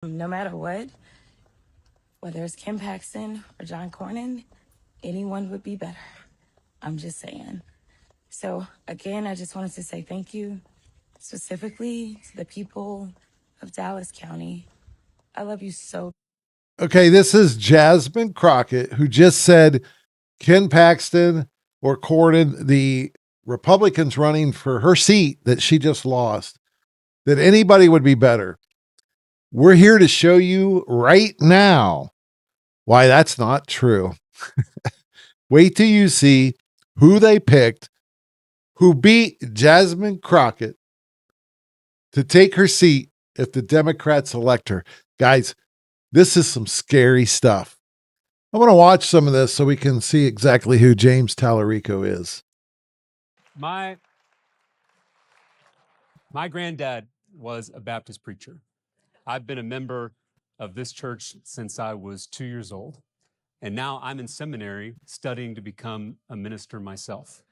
No matter what, whether it's Kim Paxton or John Cornyn, anyone would be better. I'm just saying. So again, I just wanted to say thank you specifically to the people of Dallas County. I love you so. Okay, this is Jasmine Crockett, who just said Ken Paxton or Cornyn, the Republicans running for her seat that she just lost, that anybody would be better. We're here to show you right now why that's not true. Wait till you see who they picked, who beat Jasmine Crockett to take her seat if the Democrats elect her. Guys, this is some scary stuff. I want to watch some of this so we can see exactly who James Talarico is. My granddad was a Baptist preacher. I've been a member of this church since I was 2 years old, and now I'm in seminary studying to become a minister myself.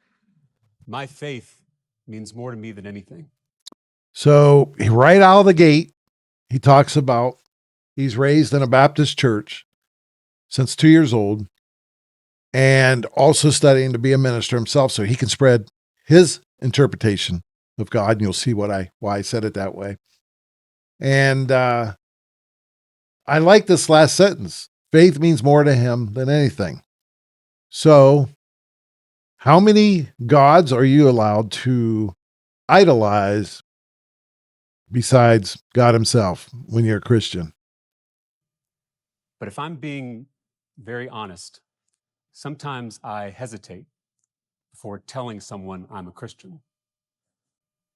My faith means more to me than anything. So, right out of the gate, he talks about he's raised in a Baptist church since 2 years old and also studying to be a minister himself so he can spread his interpretation of God. And you'll see why I said it that way. And I like this last sentence. Faith means more to him than anything. So, how many gods are you allowed to idolize besides God himself when you're a Christian? But if I'm being very honest, sometimes I hesitate before telling someone I'm a Christian.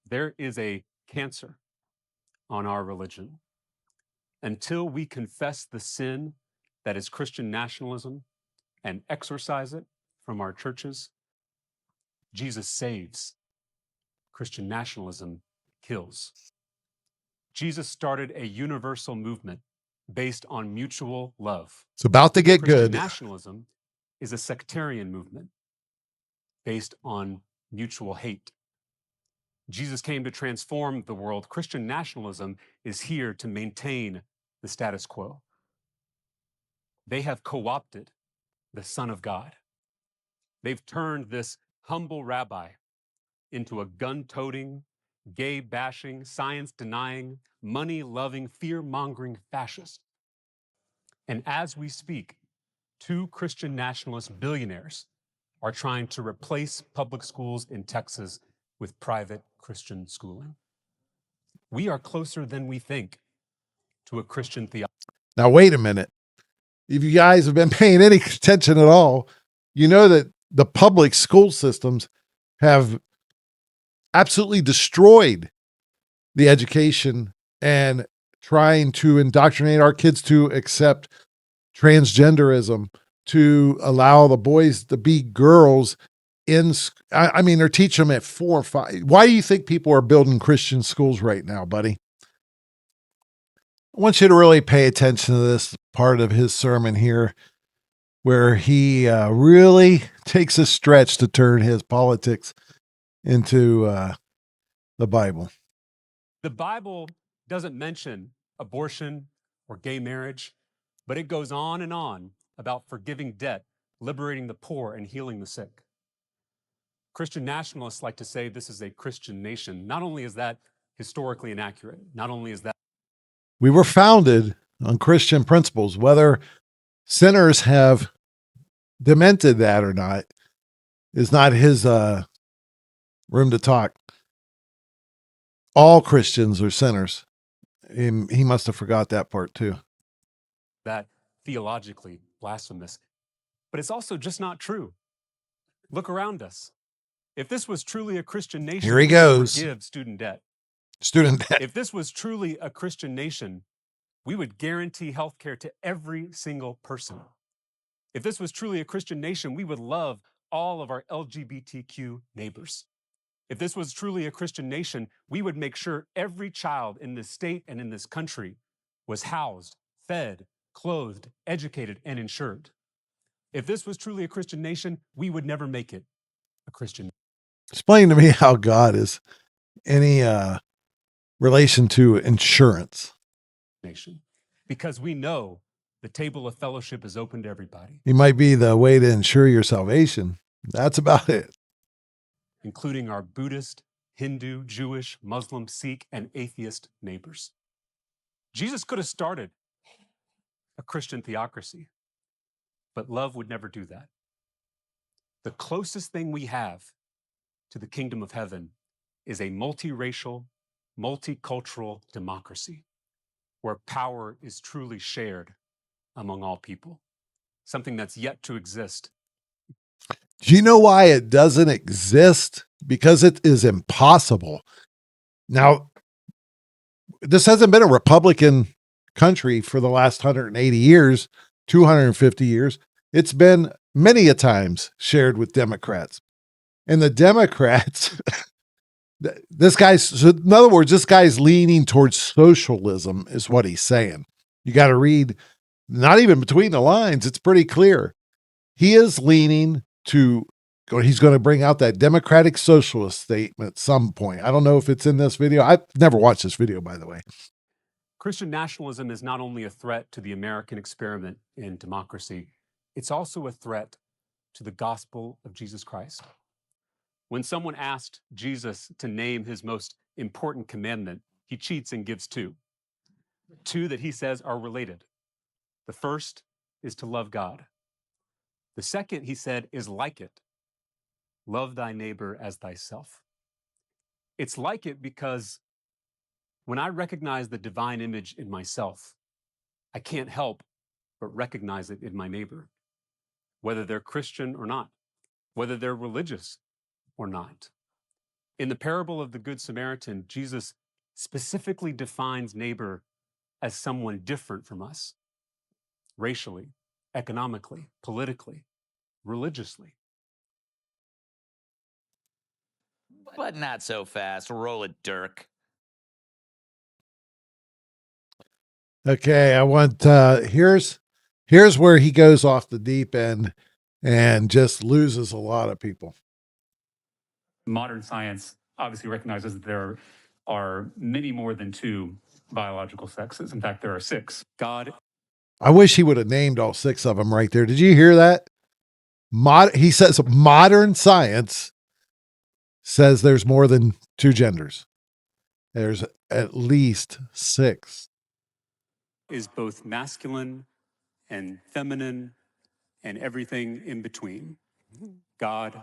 There is a cancer on our religion. Until we confess the sin that is Christian nationalism and exorcise it from our churches, Jesus saves. Christian nationalism kills. Jesus started a universal movement based on mutual love. It's about to get Christian good. nationalism is a sectarian movement based on mutual hate. Jesus came to transform the world. Christian nationalism is here to maintain the status quo. They have co-opted the Son of God. They've turned this humble rabbi into a gun-toting, gay-bashing, science-denying, money-loving, fear-mongering fascist. And as we speak, 2 Christian nationalist billionaires are trying to replace public schools in Texas with private Christian schooling. We are closer than we think to a Christian theology. Now, wait a minute. If you guys have been paying any attention at all, you know that the public school systems have absolutely destroyed the education and trying to indoctrinate our kids to accept transgenderism, to allow the boys to be girls I mean, they're teaching them at 4 or 5. Why do you think people are building Christian schools right now, buddy? I want you to really pay attention to this part of his sermon here, where he really takes a stretch to turn his politics into the Bible. The Bible doesn't mention abortion or gay marriage, but it goes on and on about forgiving debt, liberating the poor, and healing the sick. Christian nationalists like to say this is a Christian nation. Not only is that historically inaccurate, not only is that We were founded on Christian principles, whether sinners have demented that or not is not his room to talk. All Christians are sinners. He must have forgot that part too. that theologically blasphemous, but it's also just not true. Look around us. If this was truly a Christian nation, Here he we would goes. forgive student debt. Student debt. If this was truly a Christian nation, we would guarantee health care to every single person. If this was truly a Christian nation, we would love all of our LGBTQ neighbors. If this was truly a Christian nation, we would make sure every child in this state and in this country was housed, fed, clothed, educated, and insured. If this was truly a Christian nation, we would never make it a Christian Explain to me how God is any relation to insurance. nation. because we know the table of fellowship is open to everybody, He might be the way to ensure your salvation. That's about it. including our Buddhist, Hindu, Jewish, Muslim, Sikh, and atheist neighbors. Jesus could have started a Christian theocracy, but love would never do that. The closest thing we have to the kingdom of heaven is a multiracial, multicultural democracy where power is truly shared among all people, something that's yet to exist. Do you know why it doesn't exist? Because it is impossible. Now, this hasn't been a Republican country for the last 180 years, 250 years. It's been many a times shared with Democrats. And the Democrats, so in other words, this guy's leaning towards socialism is what he's saying. You got to read, not even between the lines, it's pretty clear. He is leaning to, he's going to bring out that democratic socialist statement at some point. I don't know if it's in this video. I've never watched this video, by the way. Christian nationalism is not only a threat to the American experiment in democracy, it's also a threat to the gospel of Jesus Christ. When someone asked Jesus to name his most important commandment, he cheats and gives two that he says are related. The first is to love God. The second, he said, is like it. Love thy neighbor as thyself. It's like it because when I recognize the divine image in myself, I can't help but recognize it in my neighbor, whether they're Christian or not, whether they're religious or not. In the parable of the Good Samaritan, Jesus specifically defines neighbor as someone different from us, racially, economically, politically, religiously. But not so fast. Roll it, Dirk. Okay, I want here's where he goes off the deep end and just loses a lot of people. Modern science obviously recognizes that there are many more than two biological sexes. In fact, there are 6. God. I wish he would have named all 6 of them right there. Did you hear that? He says modern science says there's more than 2 genders. There's at least 6. Is both masculine and feminine and everything in between. God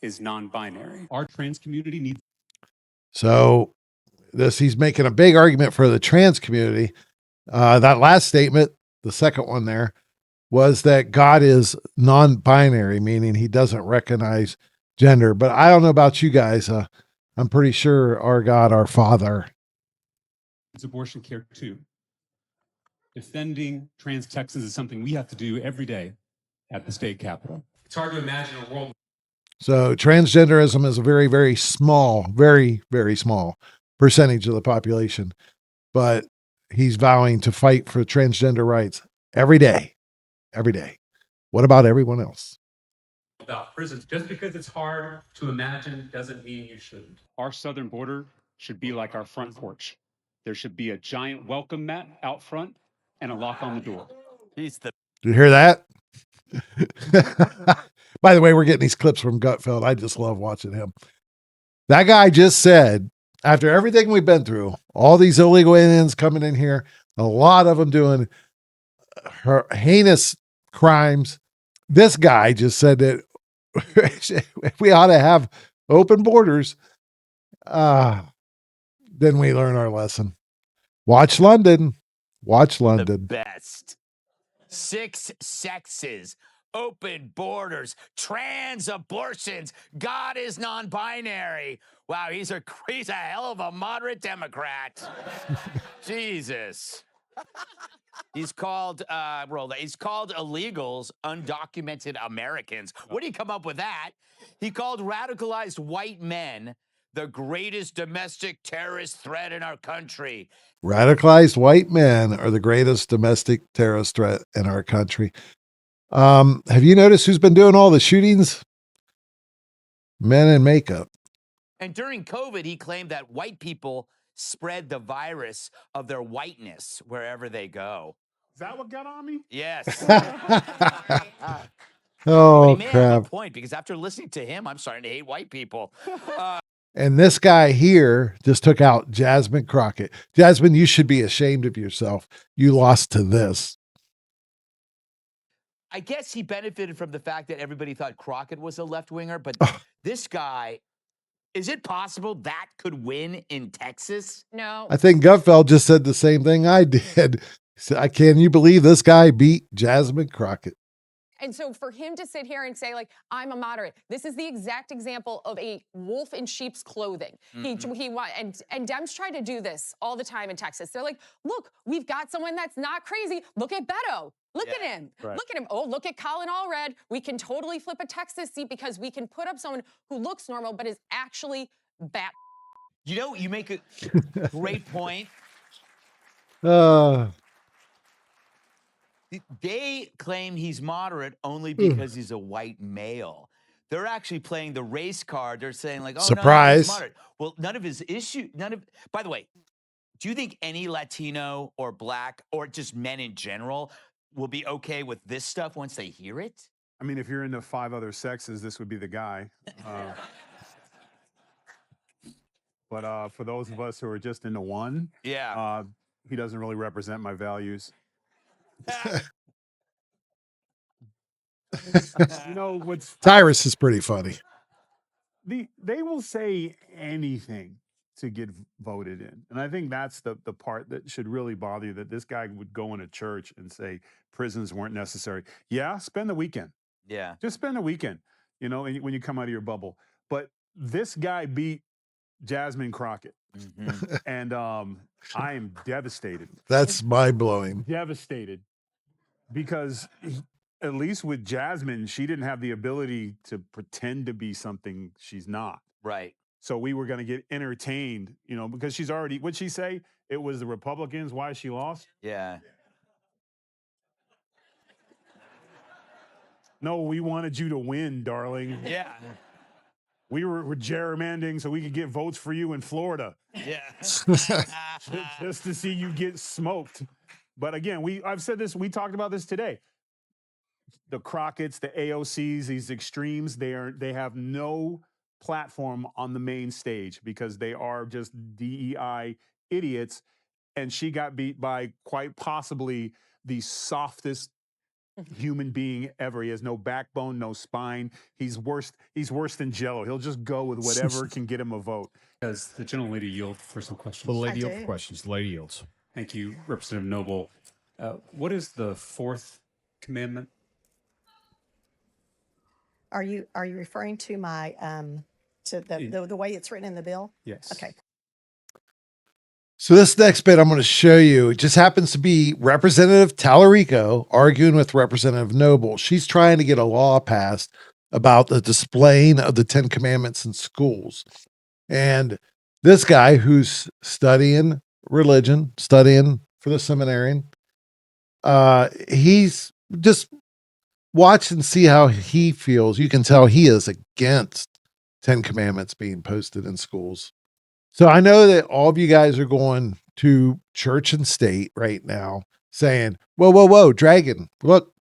is non-binary. Our trans community needs. So he's making a big argument for the trans community. That last statement, the second one there, was that God is non-binary, meaning he doesn't recognize gender. But I don't know about you guys. I'm pretty sure our God, our Father. It's abortion care too. Defending trans Texans is something we have to do every day at the state capitol. It's hard to imagine a world. So transgenderism is a very, very small, very, very small percentage of the population. But he's vowing to fight for transgender rights every day. Every day. What about everyone else? About prisons. Just because it's hard to imagine doesn't mean you shouldn't. Our southern border should be like our front porch. There should be a giant welcome mat out front and a lock on the door. He's the. Did you hear that? By the way, we're getting these clips from Gutfeld. I just love watching him. That guy just said, after everything we've been through, all these illegal aliens coming in here, a lot of them doing heinous crimes. This guy just said that we ought to have open borders. Then we learn our lesson. Watch London. Watch London. The best. 6 sexes, open borders, trans abortions. God is non-binary. Wow, he's a hell of a moderate Democrat. Jesus. He's called illegals undocumented Americans. Where did he come up with that? He called radicalized white men the greatest domestic terrorist threat in our country. Radicalized white men are the greatest domestic terrorist threat in our country. Have you noticed who's been doing all the shootings? Men in makeup. And during COVID, he claimed that white people spread the virus of their whiteness wherever they go. Is that what got on me? Yes. But Oh, he may have a crap. point, because after listening to him, I'm starting to hate white people. And this guy here just took out Jasmine Crockett. Jasmine, you should be ashamed of yourself. You lost to this. I guess he benefited from the fact that everybody thought Crockett was a left winger, but this guy, is it possible that could win in Texas? No. I think Gutfeld just said the same thing I did. So, can you believe this guy beat Jasmine Crockett? And so for him to sit here and say, like, I'm a moderate, this is the exact example of a wolf in sheep's clothing. And Dems try to do this all the time in Texas. They're like, look, we've got someone that's not crazy. Look at Beto. Look at him. Right. Look at him. Oh, look at Colin Allred. We can totally flip a Texas seat because we can put up someone who looks normal but is actually bat. You know, you make a great point. They claim he's moderate only because he's a white male. They're actually playing the race card. They're saying, like, oh, no, he's Surprise. moderate. Well, none of his issue, by the way, do you think any Latino or black or just men in general will be okay with this stuff once they hear it? I mean, if you're into 5 other sexes, this would be the guy. But for those of us who are just into one, Yeah. he doesn't really represent my values. You know what's Tyrus is pretty funny. they will say anything to get voted in, and I think that's the part that should really bother you. That this guy would go in a church and say prisons weren't necessary. Yeah, spend the weekend. Yeah. Just spend the weekend. You know, and when you come out of your bubble. But this guy beat Jasmine Crockett, and I am devastated. That's mind blowing. Devastated because at least with Jasmine, she didn't have the ability to pretend to be something she's not. Right. So we were going to get entertained, you know, because she's already, what'd she say? It was the Republicans why she lost? Yeah. No, we wanted you to win, darling. Yeah. We were gerrymandering so we could get votes for you in Florida. Yeah. Just to see you get smoked. But again, I've said this, we talked about this today. The Crockett's, the AOCs, these extremes, they have no platform on the main stage because they are just DEI idiots. And she got beat by quite possibly the softest human being ever. He has no backbone, no spine. He's worse than Jello. He'll just go with whatever can get him a vote. Does the gentlelady yield for some questions? The lady yield for questions. The lady yields. Thank you, Representative Noble. What is the 4th commandment? Are you referring to my to the way it's written in the bill? Yes. Okay. So this next bit I'm going to show you, it just happens to be Representative Talarico arguing with Representative Noble. She's trying to get a law passed about the displaying of the 10 Commandments in schools. And this guy who's studying religion, studying for the seminarian, he's just watch and see how he feels. You can tell he is against 10 Commandments being posted in schools. So I know that all of you guys are going to church and state right now saying, whoa, Dragon, look,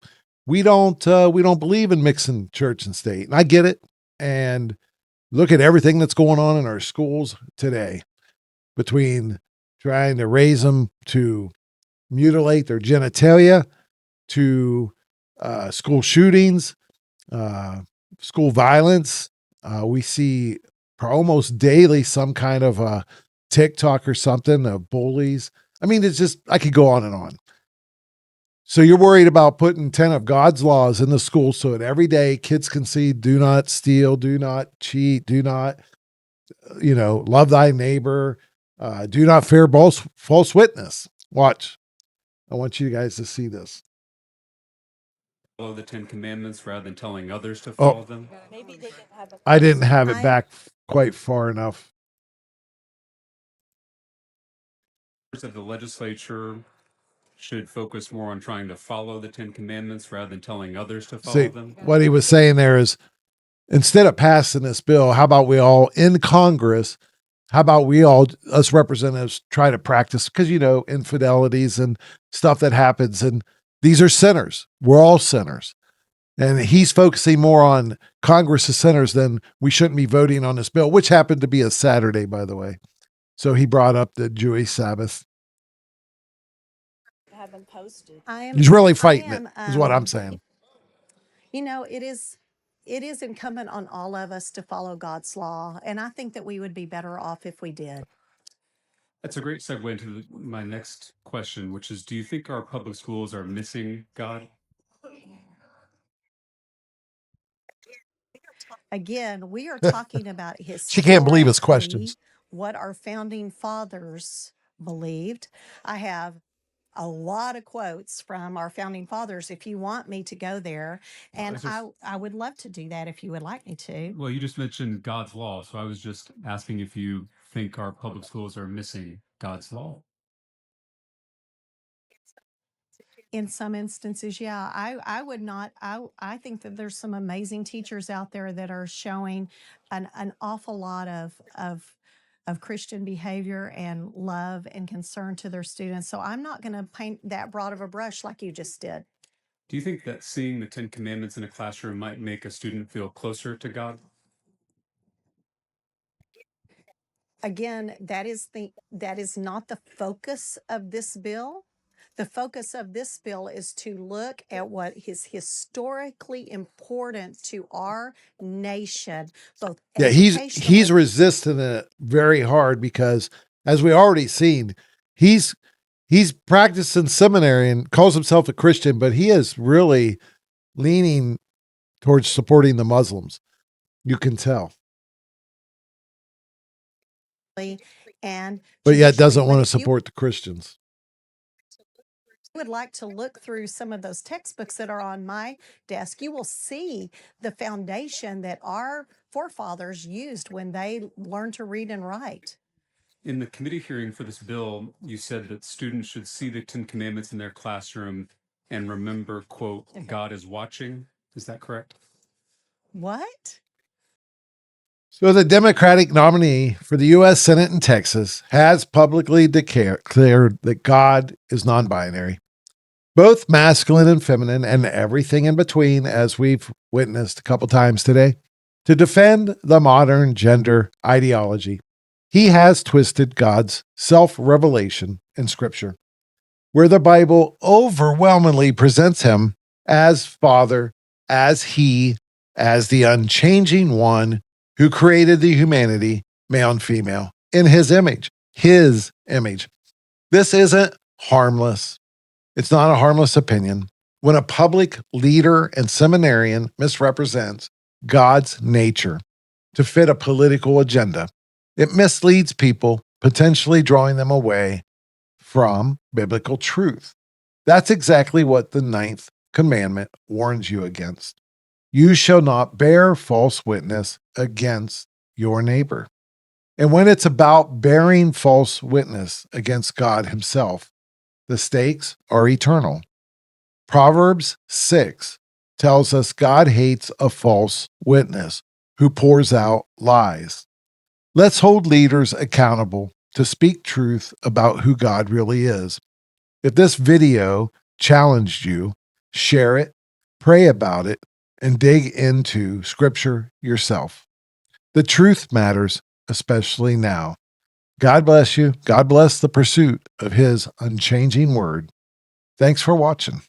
we don't believe in mixing church and state. And I get it. And look at everything that's going on in our schools today, between trying to raise them to mutilate their genitalia, to school shootings, school violence. We see almost daily some kind of a TikTok or something of bullies. I mean, it's just, I could go on and on. So you're worried about putting 10 of God's laws in the school so that every day kids can see, do not steal, do not cheat, do not, love thy neighbor, do not fear false witness. Watch. I want you guys to see this. Follow the 10 Commandments rather than telling others to follow them? Maybe they can have a I didn't have it back quite far enough. Members of the legislature should focus more on trying to follow the 10 Commandments rather than telling others to follow See, them? what he was saying there is, instead of passing this bill, how about we all in Congress how about we all, us representatives, try to practice, because, infidelities and stuff that happens. And these are sinners. We're all sinners. And he's focusing more on Congress as sinners than we shouldn't be voting on this bill, which happened to be a Saturday, by the way. So he brought up the Jewish Sabbath. Haven't posted. He's really fighting it, is what I'm saying. It is incumbent on all of us to follow God's law, and I think that we would be better off if we did. That's a great segue into my next question, which is, do you think our public schools are missing God? Again, we are talking about She can't believe his historically questions. what our founding fathers believed. I have a lot of quotes from our founding fathers if you want me to go there. And I would love to do that if you would like me to. Well, you just mentioned God's law, so I was just asking if you think our public schools are missing God's law. In some instances, yeah, I would not. I think that there's some amazing teachers out there that are showing an awful lot of Christian behavior and love and concern to their students. So I'm not going to paint that broad of a brush like you just did. Do you think that seeing the Ten Commandments in a classroom might make a student feel closer to God? Again, that is not the focus of this bill. The focus of this bill is to look at what is historically important to our nation, both Yeah, he's educationally. resisting it very hard because, as we already seen, he's practiced in seminary and calls himself a Christian, but he is really leaning towards supporting the Muslims. You can tell. And But yet traditionally, doesn't want to if you support the Christians. would like to look through some of those textbooks that are on my desk, you will see the foundation that our forefathers used when they learned to read and write. In the committee hearing for this bill, you said that students should see the Ten Commandments in their classroom and remember, quote, God is watching. Is that correct? What? So the Democratic nominee for the U.S. Senate in Texas has publicly declared that God is non-binary, both masculine and feminine, and everything in between, as we've witnessed a couple times today, to defend the modern gender ideology. He has twisted God's self-revelation in Scripture, where the Bible overwhelmingly presents him as Father, as He, as the unchanging one who created the humanity, male and female, in His image. His image. This isn't harmless. It's not a harmless opinion. When a public leader and seminarian misrepresents God's nature to fit a political agenda, it misleads people, potentially drawing them away from biblical truth. That's exactly what the 9th commandment warns you against. You shall not bear false witness against your neighbor. And when it's about bearing false witness against God Himself, the stakes are eternal. Proverbs 6 tells us God hates a false witness who pours out lies. Let's hold leaders accountable to speak truth about who God really is. If this video challenged you, share it, pray about it, and dig into Scripture yourself. The truth matters, especially now. God bless you. God bless the pursuit of His unchanging word. Thanks for watching.